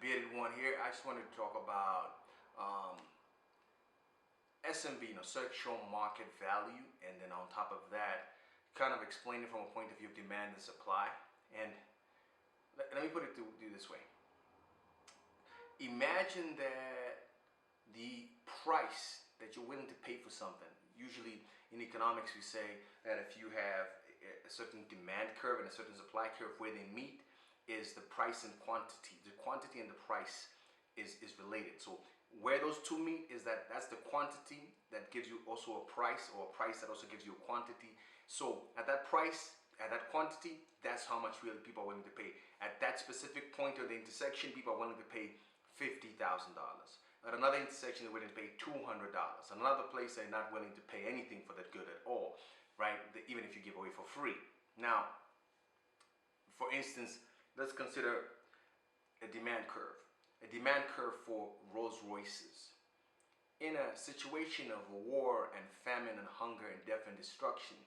Bearded One here. I just wanted to talk about SMV, sexual market value, and then on top of that, kind of explain it from a point of view of demand and supply. And let me put it this way. Imagine that the price that you're willing to pay for something, usually in economics we say that if you have a certain demand curve and a certain supply curve, where they meet is the price and quantity. The quantity and the price is related. So where those two meet is that's the quantity that gives you also a price, or a price that also gives you a quantity. So at that price, at that quantity, that's how much really people are willing to pay. At that specific point of the intersection, people are willing to pay $50,000. At another intersection, they're willing to pay $200. Another place, they're not willing to pay anything for that good at all, right? Even if you give away for free. Now, for instance, let's consider a demand curve. A demand curve for Rolls Royces. In a situation of war and famine and hunger and death and destruction,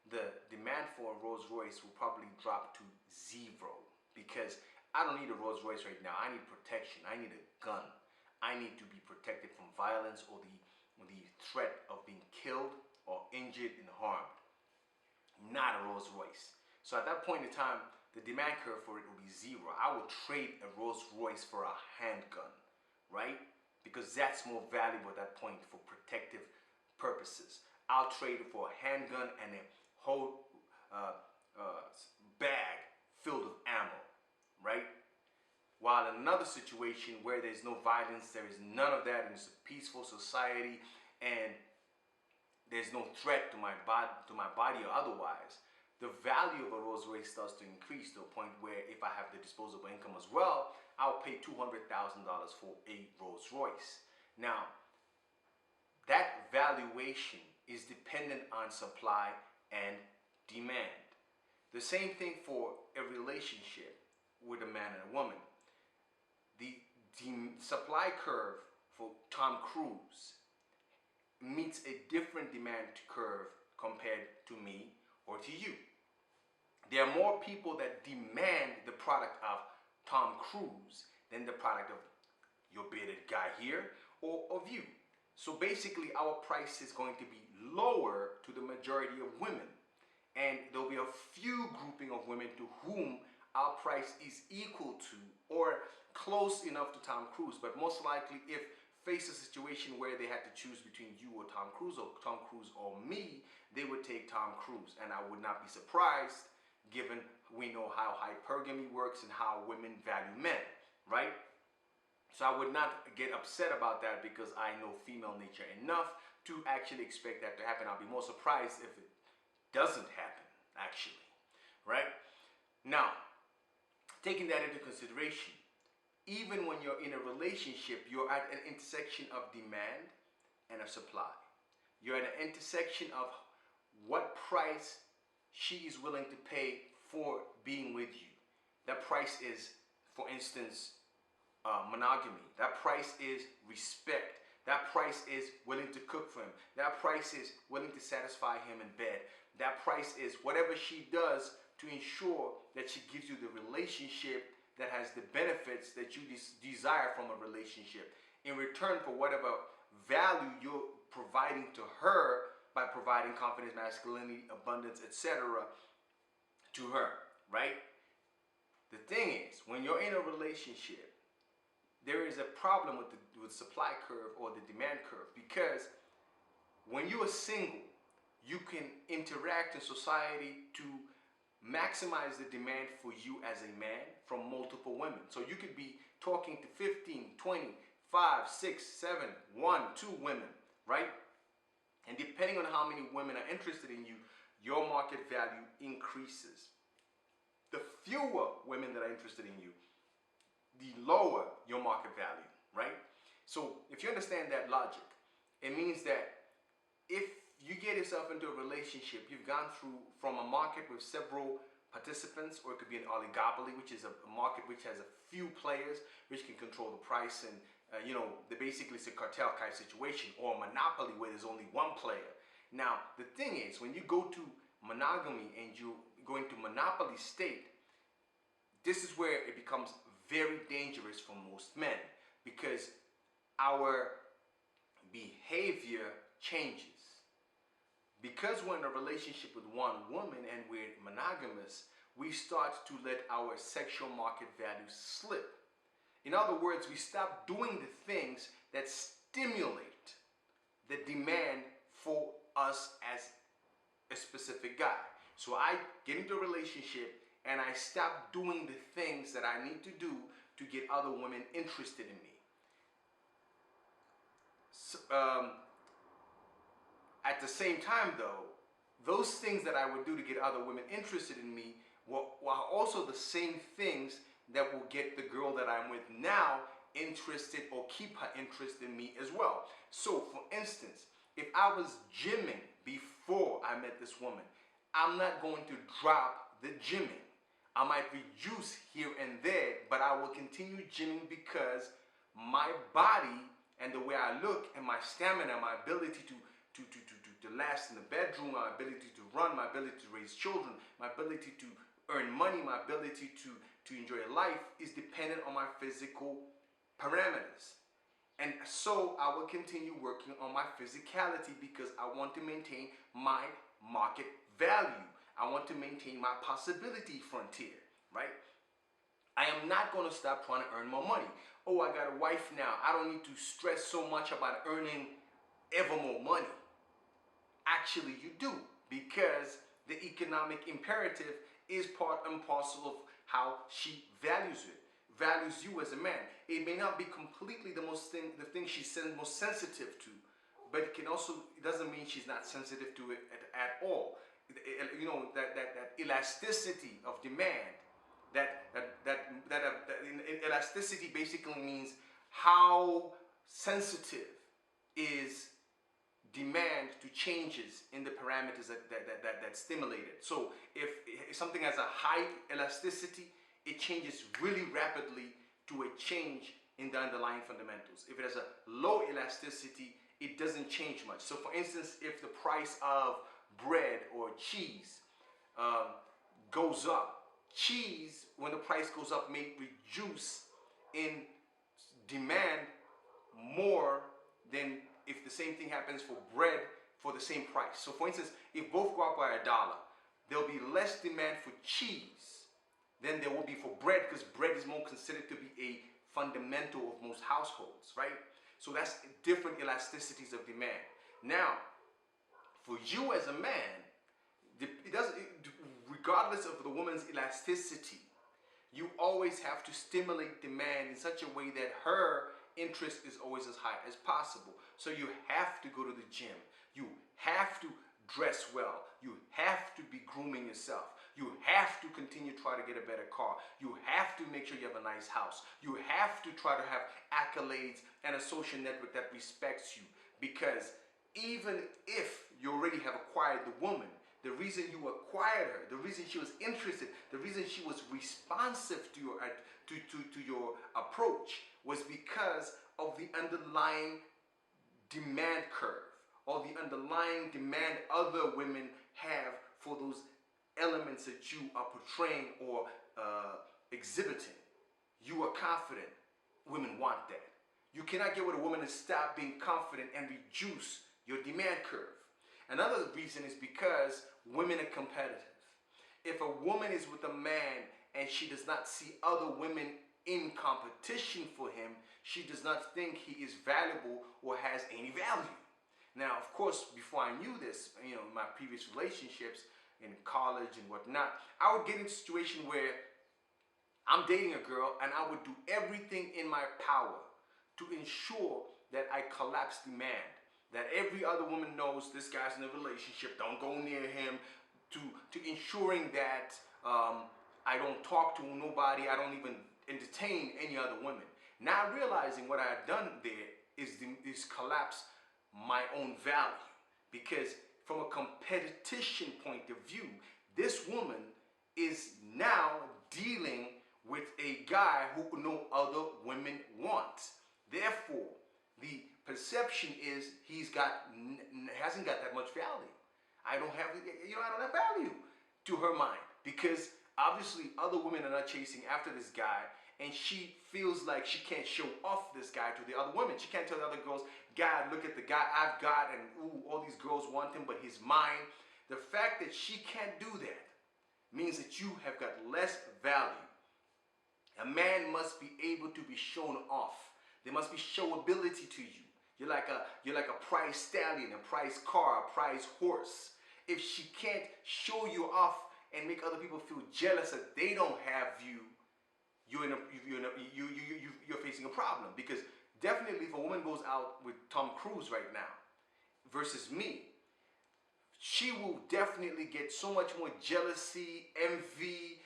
the demand for a Rolls Royce will probably drop to zero, because I don't need a Rolls Royce right now. I need protection. I need a gun. I need to be protected from violence or the threat of being killed or injured and harmed. Not a Rolls Royce. So at that point in time, the demand curve for it will be zero. I will trade a Rolls Royce for a handgun, right? Because that's more valuable at that point for protective purposes. I'll trade it for a handgun and a whole bag filled with ammo, right? While in another situation where there's no violence, there is none of that, and it's a peaceful society, and there's no threat to my body or otherwise, the value of a Rolls Royce starts to increase to a point where if I have the disposable income as well, I'll pay $200,000 for a Rolls Royce. Now, that valuation is dependent on supply and demand. The same thing for a relationship with a man and a woman. The supply curve for Tom Cruise meets a different demand curve compared to me or to you. There are more people that demand the product of Tom Cruise than the product of your bearded guy here or of you. So basically our price is going to be lower to the majority of women. And there'll be a few grouping of women to whom our price is equal to or close enough to Tom Cruise. But most likely, if face a situation where they had to choose between you or Tom Cruise or me, they would take Tom Cruise. And I would not be surprised, given we know how hypergamy works and how women value men, right? So I would not get upset about that, because I know female nature enough to actually expect that to happen. I'll be more surprised if it doesn't happen, actually, right? Now, taking that into consideration, even when you're in a relationship, you're at an intersection of demand and of supply. You're at an intersection of what price she is willing to pay for being with you. That price is, for instance, monogamy. That price is respect. That price is willing to cook for him. That price is willing to satisfy him in bed. That price is whatever she does to ensure that she gives you the relationship that has the benefits that you desire from a relationship, in return for whatever value you're providing to her by providing confidence, masculinity, abundance, etc. to her, right? The thing is, when you're in a relationship, there is a problem with the supply curve or the demand curve, because when you are single, you can interact in society to maximize the demand for you as a man from multiple women. So you could be talking to 15, 20, 5, 6, 7, 1, 2 women, right? And depending on how many women are interested in you, your market value increases. The fewer women that are interested in you, the lower your market value, right? So if you understand that logic, it means that if you get yourself into a relationship, you've gone through from a market with several participants, or it could be an oligopoly, which is a market which has a few players which can control the price, and basically it's a cartel kind of situation, or a monopoly where there's only one player. Now the thing is, when you go to monogamy and you go into monopoly state, this is where it becomes very dangerous for most men because our behavior changes. Because we're in a relationship with one woman and we're monogamous, we start to let our sexual market value slip. In other words, we stop doing the things that stimulate the demand for us as a specific guy. So I get into a relationship and I stop doing the things that I need to do to get other women interested in me. So, at the same time though, those things that I would do to get other women interested in me were also the same things that will get the girl that I'm with now interested or keep her interest in me as well. So for instance, if I was gymming before I met this woman, I'm not going to drop the gymming. I might reduce here and there, but I will continue gymming because my body and the way I look and my stamina, my ability to last in the bedroom, my ability to run, my ability to raise children, my ability to earn money, my ability to enjoy life is dependent on my physical parameters. And so I will continue working on my physicality because I want to maintain my market value. I want to maintain my possibility frontier, right? I am not going to stop trying to earn more money. Oh, I got a wife now. I don't need to stress so much about earning ever more money. Actually, you do, because the economic imperative is part and parcel of how she values you as a man. It may not be completely the thing she's most sensitive to, but it doesn't mean she's not sensitive to it at all. You know, that elasticity of demand, elasticity basically means how sensitive is demand to changes in the parameters that stimulate it. So if something has a high elasticity, it changes really rapidly to a change in the underlying fundamentals. If it has a low elasticity, it doesn't change much. So for instance, if the price of bread or cheese goes up, cheese, when the price goes up, may reduce in demand more than if the same thing happens for bread for the same price. So for instance, if both go up by $1, there'll be less demand for cheese than there will be for bread, because bread is more considered to be a fundamental of most households, right? So that's different elasticities of demand. Now, for you as a man, regardless of the woman's elasticity, you always have to stimulate demand in such a way that her interest is always as high as possible. So you have to go to the gym. You have to dress well. You have to be grooming yourself. You have to continue to try to get a better car. You have to make sure you have a nice house. You have to try to have accolades and a social network that respects you. Because even if you already have acquired the woman, the reason you acquired her, the reason she was interested, the reason she was responsive to your approach was because of the underlying demand curve, or the underlying demand other women have for those elements that you are portraying or exhibiting. You are confident. Women want that. You cannot get with a woman and stop being confident and reduce your demand curve. Another reason is because women are competitive. If a woman is with a man and she does not see other women in competition for him, she does not think he is valuable or has any value. Now, of course, before I knew this, in my previous relationships, in college and whatnot, I would get in a situation where I'm dating a girl and I would do everything in my power to ensure that I collapse demand. That every other woman knows this guy's in a relationship, don't go near him, to ensuring that I don't talk to nobody, I don't even entertain any other women. Now realizing what I had done there is collapse my own value. Because from a competition point of view, this woman is now dealing with a guy who no other women want. Therefore, the perception is hasn't got that much value. I don't have value to her mind, because obviously other women are not chasing after this guy, and she feels like she can't show off this guy to the other women. She can't tell the other girls, God, look at the guy I've got, and ooh, all these girls want him, but he's mine. The fact that she can't do that means that you have got less value. A man must be able to be shown off. There must be showability to you. You're like a prize stallion, a prize car, a prize horse. If she can't show you off and make other people feel jealous that they don't have you, you're facing a problem. Because definitely if a woman goes out with Tom Cruise right now versus me, she will definitely get so much more jealousy, envy,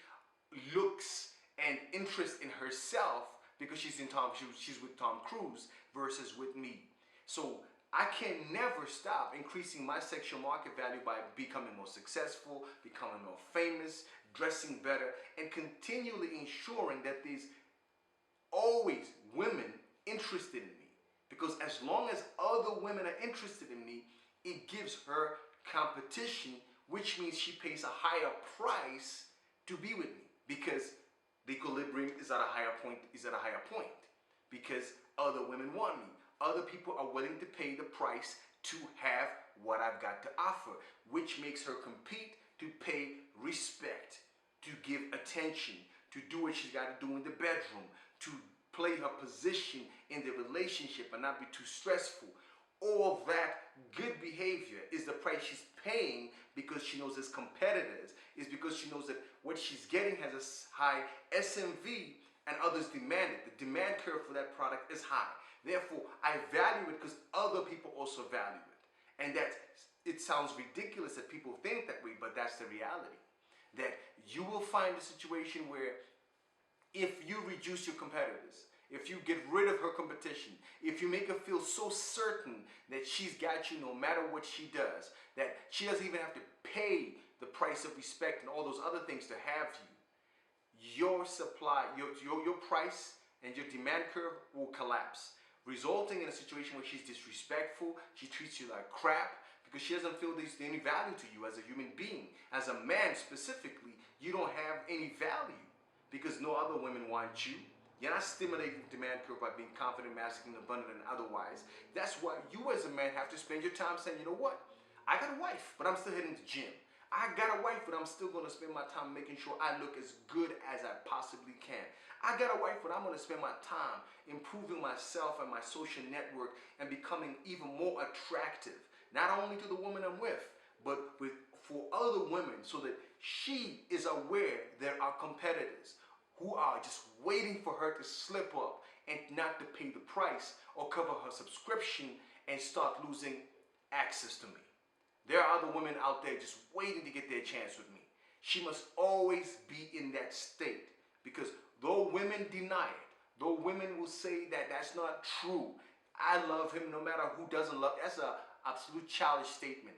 looks, and interest in herself because she's with Tom Cruise versus with me. So I can never stop increasing my sexual market value by becoming more successful, becoming more famous, dressing better, and continually ensuring that there's always women interested in me. Because as long as other women are interested in me, it gives her competition, which means she pays a higher price to be with me, because the equilibrium is at a higher point, because other women want me. Other people are willing to pay the price to have what I've got to offer, which makes her compete to pay respect, to give attention, to do what she's got to do in the bedroom, to play her position in the relationship and not be too stressful. All that good behavior is the price she's paying, because she knows as competitors, is because she knows that what she's getting has a high SMV and others demand it. The demand curve for that product is high. Therefore, I value it because other people also value it. And it sounds ridiculous that people think that way, but that's the reality. That you will find a situation where if you reduce your competitors, if you get rid of her competition, if you make her feel so certain that she's got you no matter what she does, that she doesn't even have to pay the price of respect and all those other things to have you, your supply, your price and your demand curve will collapse, resulting in a situation where she's disrespectful, she treats you like crap, because she doesn't feel there's any value to you as a human being. As a man specifically, you don't have any value because no other women want you. You're not stimulating the demand curve by being confident, masculine, abundant, and otherwise. That's why you as a man have to spend your time saying, you know what? I got a wife, but I'm still hitting the gym. I got a wife, but I'm still going to spend my time making sure I look as good as I possibly can. I got a wife, but I'm going to spend my time improving myself and my social network and becoming even more attractive, not only to the woman I'm with, but for other women, so that she is aware there are competitors who are just waiting for her to slip up and not to pay the price or cover her subscription and start losing access to me. There are other women out there just waiting to get their chance with me. She must always be in that state, because though women deny it, though women will say that that's not true, I love him no matter who doesn't love, that's an absolute childish statement.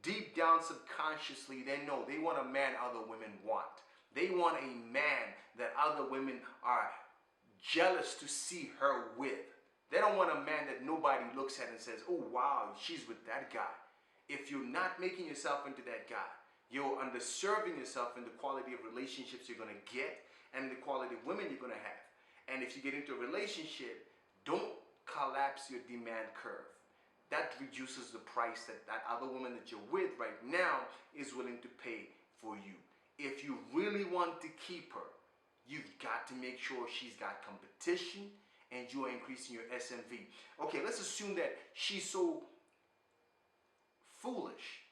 Deep down subconsciously, they know they want a man other women want. They want a man that other women are jealous to see her with. They don't want a man that nobody looks at and says, oh wow, she's with that guy. If you're not making yourself into that guy, you're underserving yourself in the quality of relationships you're going to get and the quality of women you're going to have. And if you get into a relationship, don't collapse your demand curve. That reduces the price that other woman that you're with right now is willing to pay for you. If you really want to keep her, you've got to make sure she's got competition and you are increasing your SMV. Okay, let's assume that she's so foolish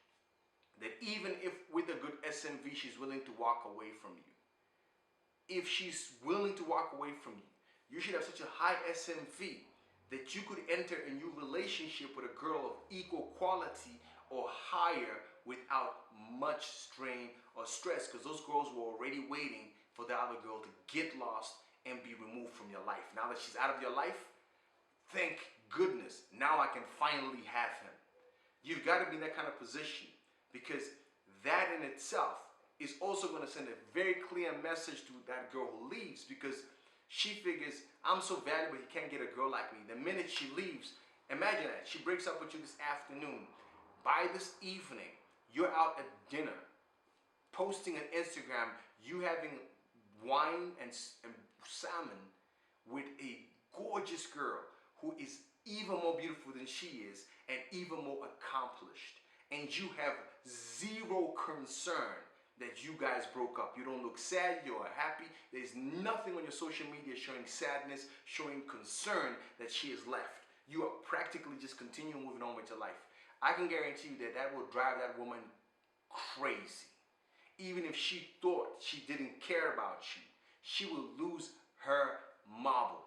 that even if with a good SMV she's willing to walk away from you. If she's willing to walk away from you, you should have such a high SMV that you could enter a new relationship with a girl of equal quality or higher without much strain or stress, because those girls were already waiting for the other girl to get lost and be removed from your life. Now that she's out of your life, thank goodness, now I can finally have him. You've got to be in that kind of position, because that in itself is also going to send a very clear message to that girl who leaves, because she figures, I'm so valuable, he can't get a girl like me. The minute she leaves, imagine that, she breaks up with you this afternoon. By this evening, you're out at dinner, posting on Instagram, you having wine and salmon with a gorgeous girl who is even more beautiful than she is and even more accomplished, and you have zero concern that you guys broke up. You don't look sad, you're happy. There's nothing on your social media showing sadness, showing concern that she has left. You are practically just continuing moving on with your life. I can guarantee you that that will drive that woman crazy. Even if she thought she didn't care about you, she will lose her marbles.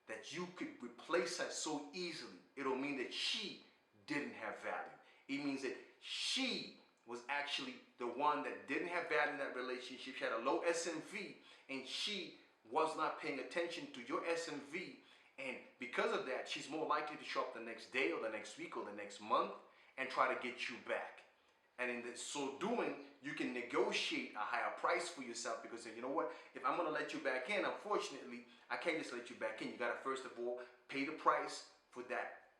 That you could replace her so easily, it'll mean that she didn't have value. It means that she was actually the one that didn't have value in that relationship. She had a low SMV, and she was not paying attention to your SMV. And because of that, she's more likely to show up the next day or the next week or the next month and try to get you back. And in so doing, you can negotiate a higher price for yourself, because you know what? If I'm going to let you back in, unfortunately, I can't just let you back in. You got to first of all pay the price for that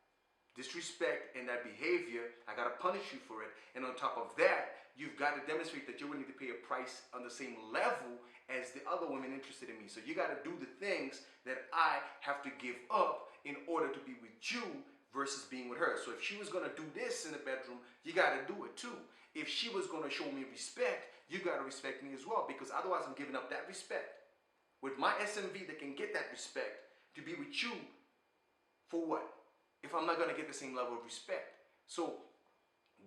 disrespect and that behavior. I got to punish you for it. And on top of that, you've got to demonstrate that you're willing to pay a price on the same level as the other women interested in me. So you got to do the things that I have to give up in order to be with you versus being with her. So if she was going to do this in the bedroom, you got to do it too. If she was going to show me respect, you got to respect me as well, because otherwise I'm giving up that respect. With my SMV that can get that respect, to be with you for what? If I'm not going to get the same level of respect. So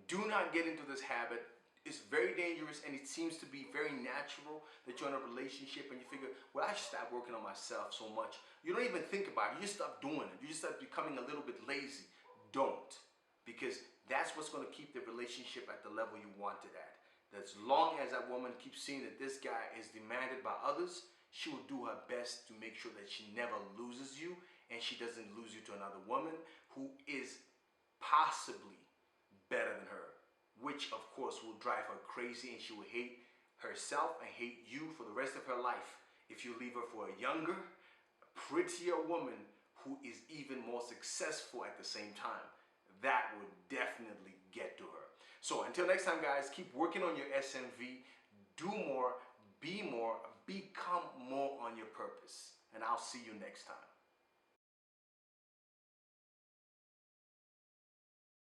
do not get into this habit. It's very dangerous, and it seems to be very natural that you're in a relationship and you figure, well, I should stop working on myself so much. You don't even think about it. You just stop doing it. You just start becoming a little bit lazy. Don't. Because that's what's going to keep the relationship at the level you want it at. As long as that woman keeps seeing that this guy is demanded by others, she will do her best to make sure that she never loses you, and she doesn't lose you to another woman who is possibly better than her, which of course will drive her crazy, and she will hate herself and hate you for the rest of her life if you leave her for a younger, prettier woman who is even more successful at the same time. That would definitely get to her. So until next time, guys, keep working on your SMV. Do more, be more, become more on your purpose. And I'll see you next time.